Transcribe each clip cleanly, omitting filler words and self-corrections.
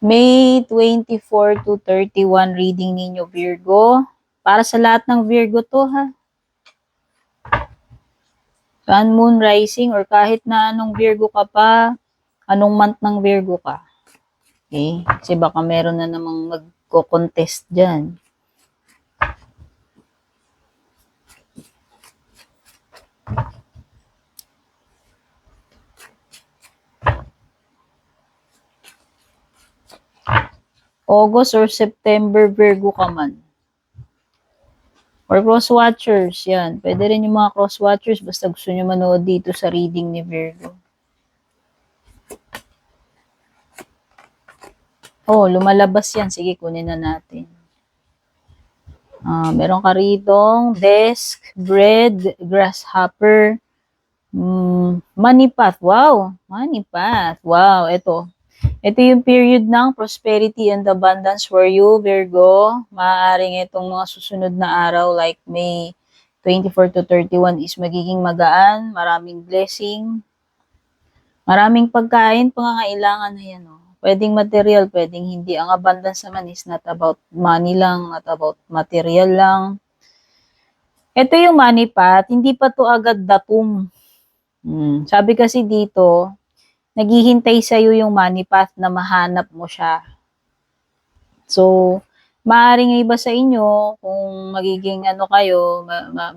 May 24 to 31 reading ninyo, Virgo. Para sa lahat ng Virgo to, ha? Sun, Moon, Rising, or kahit na anong Virgo ka pa, anong month ng Virgo ka. Okay? Kasi baka meron na namang magko-contest dyan. August or September Virgo ka man. Or cross-watchers, yan. Pwede rin yung mga cross-watchers basta gusto nyo manood dito sa reading ni Virgo. Oh, lumalabas yan. Sige, kunin na natin. Meron ka ritong desk, bread, grasshopper, money path. Wow, money path. Wow, ito. Ito yung period ng prosperity and abundance for you, Virgo. Maaaring itong mga susunod na araw like May 24 to 31 is magiging magaan, maraming blessing, maraming pagkain, pangangailangan na yan. Oh. Pwedeng material, pwedeng hindi. Ang abundance naman is not about money lang, not about material lang. Ito yung money path, hindi pa to agad datum. Sabi kasi dito, naghihintay sa'yo yung money path na mahanap mo siya. So, maaaring iba sa inyo, kung magiging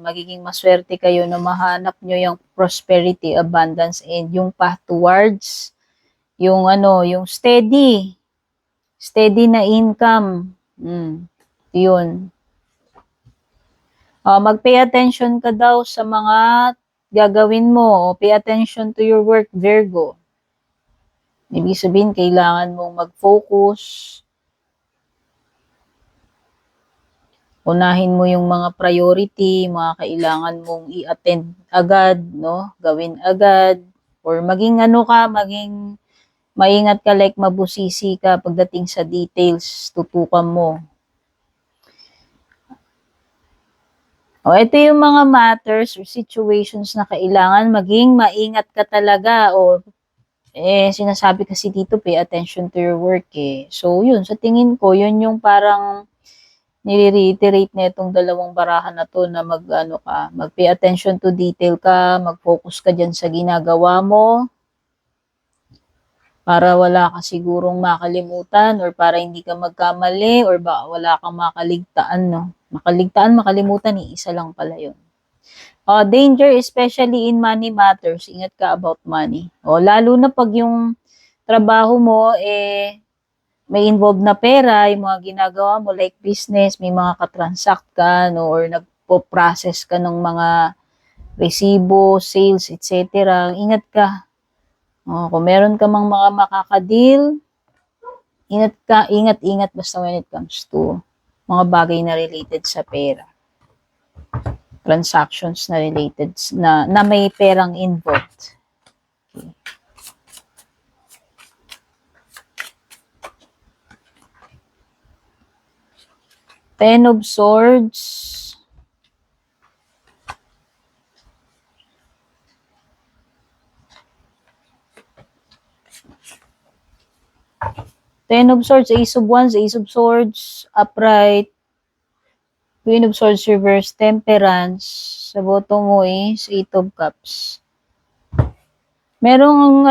magiging maswerte kayo na mahanap nyo yung prosperity, abundance, and yung path towards yung yung steady na income. Yun. Mag-pay attention ka daw sa mga gagawin mo. Pay attention to your work, Virgo. Ibig sabihin, kailangan mong mag-focus. Unahin mo yung mga priority, mga kailangan mong i-attend agad, no? Gawin agad. Or maging maging maingat ka, like mabusisi ka pagdating sa details, tutukan mo. Ito yung mga matters or situations na kailangan maging maingat ka talaga. Sinasabi kasi dito, pay attention to your work eh. So, yun, sa tingin ko, yun yung parang nire-reiterate na itong dalawang barahan na to na mag-pay attention to detail ka, mag-focus ka dyan sa ginagawa mo, para wala ka sigurong makalimutan or para hindi ka magkamali or wala kang makaligtaan, no? Makalimutan, isa lang pala yun. Danger, especially in money matters. Ingat ka about money. Lalo na pag yung trabaho mo, may involved na pera, yung mga ginagawa mo, like business, may mga katransact ka, no? Or nagpo-process ka ng mga resibo, sales, etc. Ingat ka. Kung meron ka mang mga makakadil, ingat basta when it comes to mga bagay na related sa pera. Transactions na related, na may perang involved. Okay. Ten of Swords. Ten of Swords, Ace of Wands, Ace of Swords, upright, Queen of Swords reverse, Temperance, sa bottom mo is Eight of Cups. Merong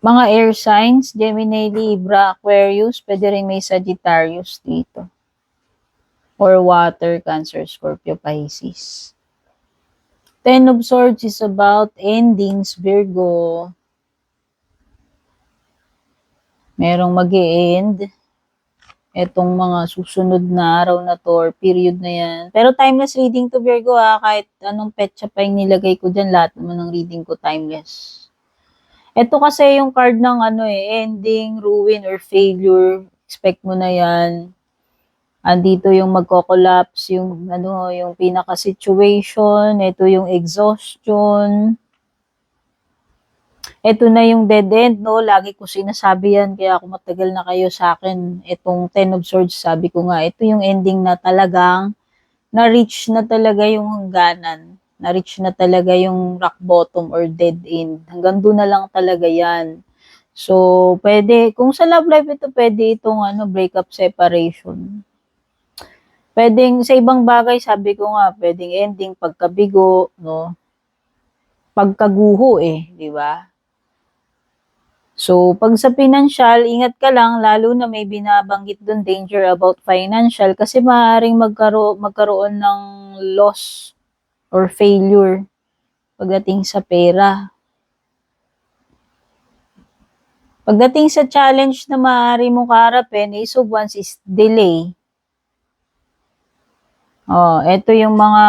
mga air signs, Gemini, Libra, Aquarius, pwede rin may Sagittarius dito. Or water, Cancer, Scorpio, Pisces. Ten of Swords is about endings, Virgo. Merong mag-e-end etong mga susunod na araw na to or period na yan. Pero timeless reading to, Virgo, kahit anong petsa pa yung nilagay ko dyan, lahat naman ng reading ko timeless. Ito kasi yung card ng ending, ruin, or failure. Expect mo na yan. Andito yung magko-collapse, yung yung pinaka-situation. Ito yung exhaustion. Ito na yung dead end, no? Lagi ko sinasabi yan, kaya ako matagal na kayo sa akin. Itong Ten of Swords, sabi ko nga, ito yung ending na talagang na-reach na talaga yung hangganan. Na-reach na talaga yung rock bottom or dead end. Hanggang doon na lang talaga yan. So, pwede, kung sa love life ito, pwede itong breakup, separation. Pwedeng sa ibang bagay, sabi ko nga, pwedeng ending, pagkabigo, no? Pagkaguho di ba? So, pag sa financial, ingat ka lang, lalo na may binabanggit doon, danger about financial, kasi maaaring magkaroon ng loss or failure pagdating sa pera. Pagdating sa challenge na maaari mong kaharapin, Ace of Wands is delay. Ito yung mga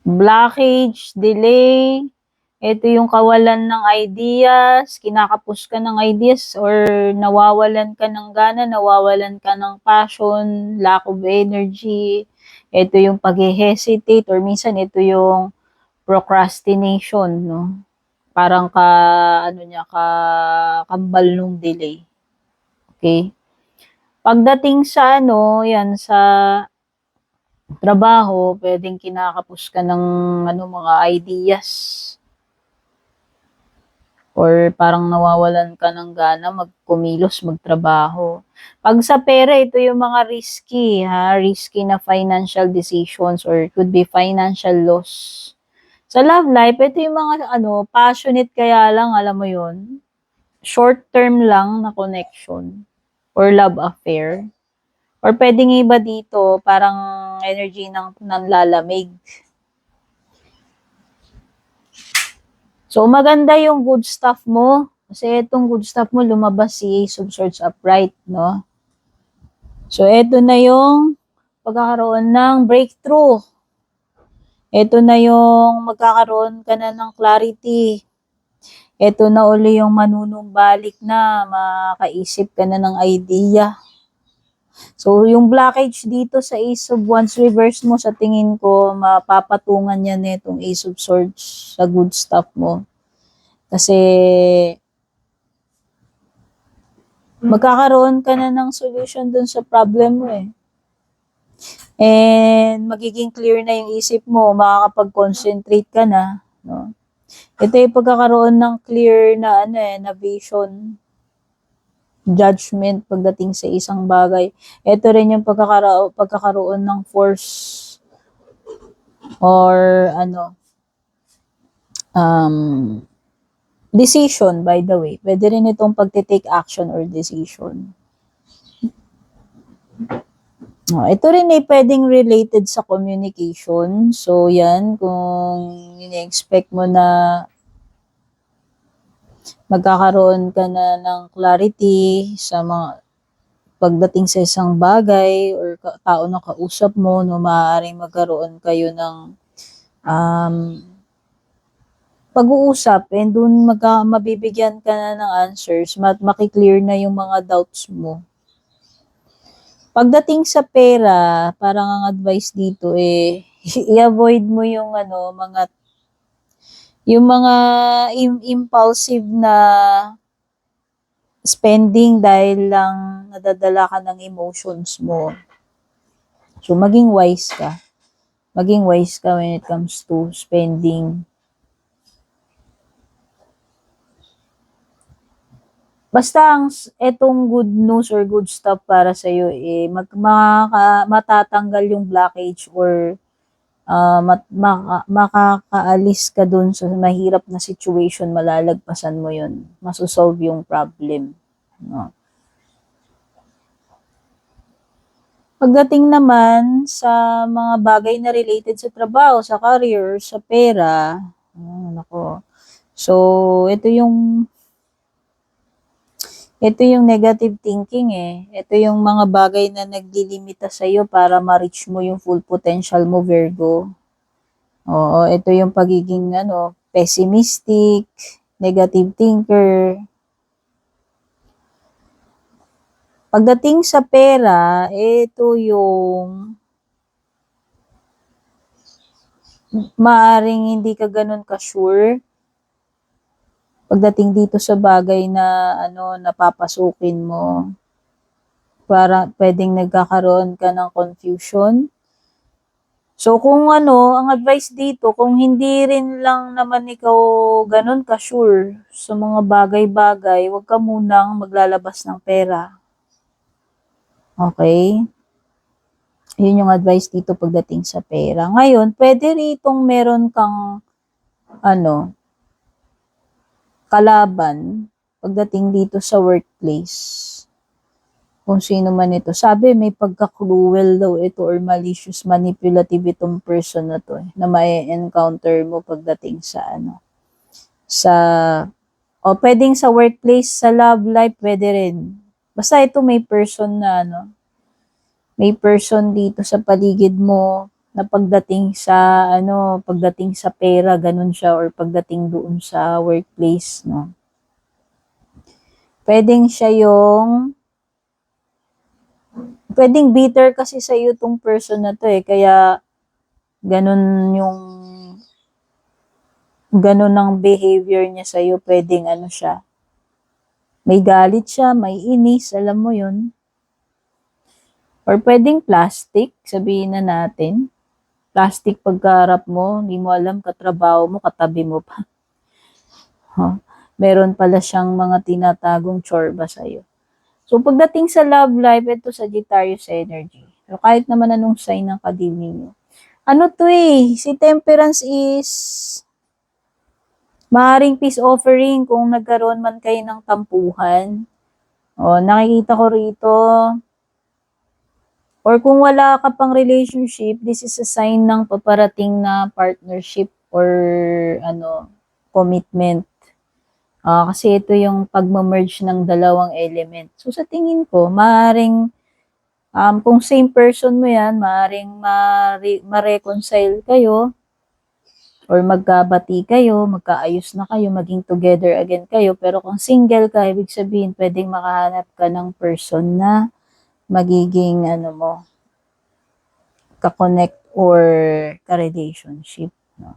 blockage, delay, ito yung kawalan ng ideas, kinakapos ka ng ideas or nawawalan ka ng gana, nawawalan ka ng passion, lack of energy. Ito yung pag-hesitate or minsan ito yung procrastination, no? Parang kambal nung delay. Okay? Pagdating sa yan sa trabaho, pwedeng kinakapos ka ng mga ideas. Or parang nawawalan ka ng gana magkumilos, magtrabaho. Pag sa pera, ito yung mga risky na financial decisions or could be financial loss. Sa love life, ito yung mga passionate kaya lang, alam mo yun, short term lang na connection or love affair. Or pwedeng iba dito, parang energy ng nanlalamig. So, maganda yung good stuff mo. Kasi itong good stuff mo, lumabas si Ace of Swords upright, no? So, ito na yung pagkakaroon ng breakthrough. Ito na yung magkakaroon ka na ng clarity. Ito na uli yung manunumbalik na, makaisip ka na ng idea. So, yung blockage dito sa Ace of Wands reverse mo, sa tingin ko, mapapatungan yan itong Ace of Swords sa good stuff mo. Kasi, magkakaroon ka na ng solution dun sa problem mo And, magiging clear na yung isip mo, makakapag-concentrate ka na, no? Ito yung pagkakaroon ng clear na na vision, judgment pagdating sa isang bagay. Ito rin yung pagkakaroon ng force or decision, by the way. Pwede rin itong pagtitake action or decision. Ito rin ay pwedeng related sa communication. So, yan, kung ini-expect mo na magkakaroon ka na ng clarity sa mga pagdating sa isang bagay or tao na kausap mo, no, maaaring magkaroon kayo ng pag-uusap and dun mabibigyan ka na ng answers, makiklear na yung mga doubts mo. Pagdating sa pera, parang ang advice dito i-avoid mo yung mga impulsive na spending dahil lang nadadala ka ng emotions mo. So, maging wise ka. Maging wise ka when it comes to spending. Basta etong good news or good stuff para sa iyo matatanggal yung blockage or makakaalis ka dun sa mahirap na situation, malalagpasan mo yun. Masosolve yung problem. No? Pagdating naman sa mga bagay na related sa trabaho, sa career, sa pera, so ito yung negative thinking Ito yung mga bagay na naglilimita sa iyo para ma-reach mo yung full potential mo, Virgo. Oo, ito yung pagiging pessimistic, negative thinker. Pagdating sa pera, ito yung maaring hindi ka ganun ka-sure pagdating dito sa bagay na napapasukin mo. Para pwedeng nagkakaroon ka ng confusion. So, kung ano, ang advice dito, kung hindi rin lang naman ikaw ganun ka-sure sa mga bagay-bagay, huwag ka munang maglalabas ng pera. Okay? Yun yung advice dito pagdating sa pera. Ngayon, pwede ritong meron kang, ano, kalaban pagdating dito sa workplace. Kung sino man ito. Sabi, may pagka-cruel daw ito or malicious, manipulative itong person na to, na may encounter mo pagdating sa ano, sa, o pwedeng sa workplace, sa love life, pwede rin. Basta ito may person na ano, may person dito sa paligid mo na pagdating sa ano, pagdating sa pera, ganun siya, or pagdating doon sa workplace, no. Pwedeng siya yung, pwedeng bitter kasi sa iyo tong person na to kaya ganun yung, ganun ang behavior niya sa iyo, pwedeng ano siya, may galit siya, may inis, alam mo yun. Or pwedeng plastic, sabihin na natin. Plastic pagkaharap mo, hindi mo alam, katrabaho mo, katabi mo pa. Huh? Meron pala siyang mga tinatagong tsorba sa'yo. So, pagdating sa love life, ito Sagittarius energy. So, kahit naman anong sign ng kadil ninyo. Ano to si Temperance is maaaring peace offering kung nagkaroon man kayo ng tampuhan. O, nakikita ko rito, or kung wala ka pang relationship, this is a sign ng paparating na partnership or ano, commitment. Kasi ito yung pagmamerge ng dalawang element. So sa tingin ko, maaring kung same person mo yan, maaring ma-reconcile kayo or magkabati kayo, magkaayos na kayo, maging together again kayo. Pero kung single ka, ibig sabihin, pwedeng makahanap ka ng person na magiging ano mo, ka-connect or ka-relationship. No?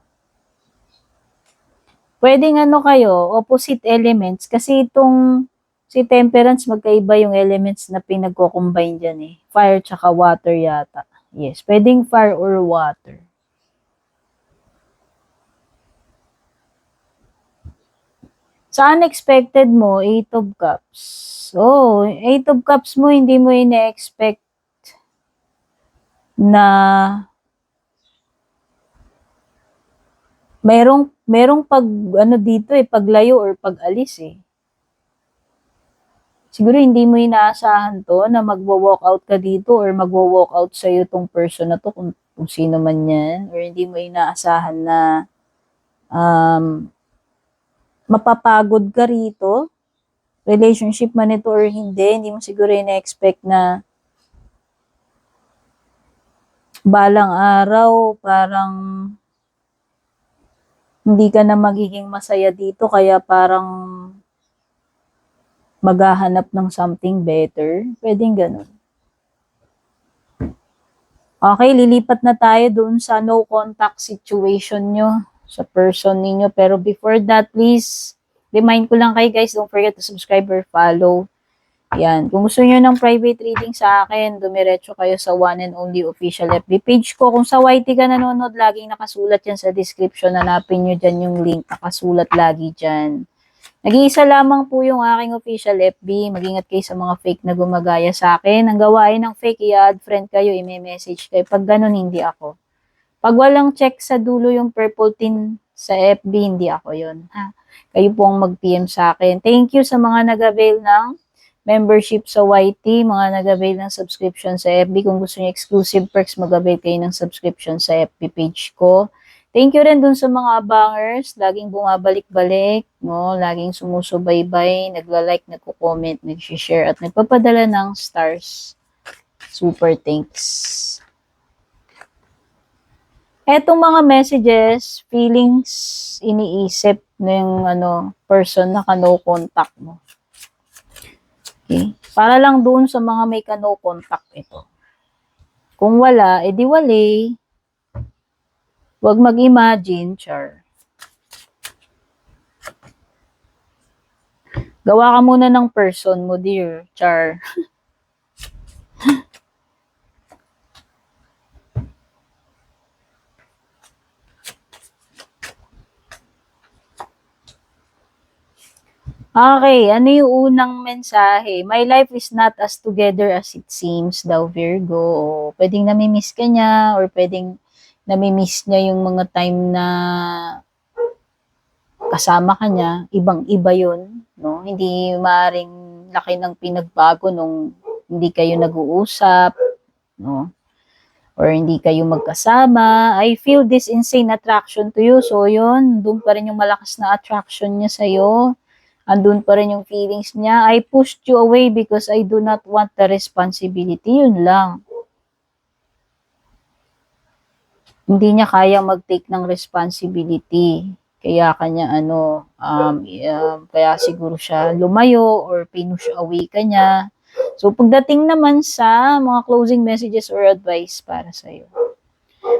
Pwedeng ano kayo, opposite elements, kasi itong si Temperance, magkaiba yung elements na pinagko-combine dyan Fire tsaka water yata. Yes, pwedeng fire or water. Sa unexpected mo, 8 of Cups. Oh, 8 of Cups mo, hindi mo ina-expect na merong pag ano dito paglayo or pag-alis Siguro hindi mo inaasahan to na magwo-walk out ka dito or magwo-walk out sa iyo tong person na to kung sino man 'yan, or hindi mo inaasahan na mapapagod ka rito, relationship man ito or hindi mo siguro ina-expect na balang araw parang hindi ka na magiging masaya dito kaya parang maghahanap ng something better. Pwedeng ganun. Okay, lilipat na tayo doon sa no contact situation nyo sa person ninyo. Pero before that, please, remind ko lang kayo guys, don't forget to subscribe or follow. Yan. Kung gusto niyo ng private reading sa akin, dumiretso kayo sa one and only official FB page ko. Kung sa YT ka nanonood, laging nakasulat yan sa description. Hanapin nyo dyan yung link. Nakasulat lagi dyan. Nag-iisa lamang po yung aking official FB. Mag-ingat kayo sa mga fake na gumagaya sa akin. Ang gawain ng fake, i-add friend kayo, i-message kayo. Pag ganun, hindi ako. Pag walang check sa dulo yung purple tin sa FB, hindi ako yon. Kayo po ang mag-PM sa akin. Thank you sa mga nag-avail ng membership sa YT, mga nag-avail ng subscription sa FB. Kung gusto niyo exclusive perks, mag-avail kayo ng subscription sa FB page ko. Thank you rin dun sa mga abangers, laging bumabalik-balik, no? Laging sumusubaybay, nagla-like, nagko-comment, nag-share, at nagpapadala ng stars. Super thanks. Etong mga messages, feelings, iniisip ng person na ka-no contact mo. Okay? Para lang doon sa mga may ka-no contact ito. Kung wala, edi wala. Huwag mag-imagine, char. Gawa ka muna ng person mo, dear, char. Okay, ano yung unang mensahe? My life is not as together as it seems daw, Virgo. O, pwedeng namimiss ka niya or pwedeng namimiss niya yung mga time na kasama ka niya. Ibang-iba yun, no? Hindi maaring laki ng pinagbago nung hindi kayo nag-uusap, no? Or hindi kayo magkasama. I feel this insane attraction to you. So, yun, doon pa rin yung malakas na attraction niya sa'yo. Andun pa rin yung feelings niya. I pushed you away because I do not want the responsibility. Yun lang. Hindi niya kayang mag-take ng responsibility. Kaya kanya kaya siguro siya lumayo or pinush away ka niya. So, pagdating naman sa mga closing messages or advice para sa'yo.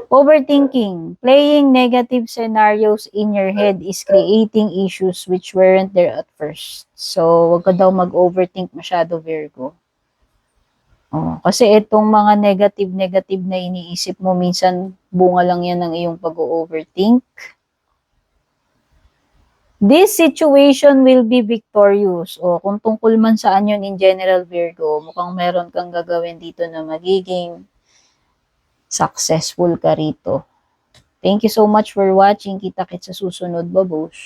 Overthinking. Playing negative scenarios in your head is creating issues which weren't there at first. So, wag ka daw mag-overthink masyado, Virgo. Oh, kasi itong mga negative na iniisip mo, minsan bunga lang yan ng iyong pag-overthink. This situation will be victorious. O kung tungkol man saan yun in general, Virgo, mukhang meron kang gagawin dito na magiging successful ka rito. Thank you so much for watching. Kita-kits sa susunod. Babush!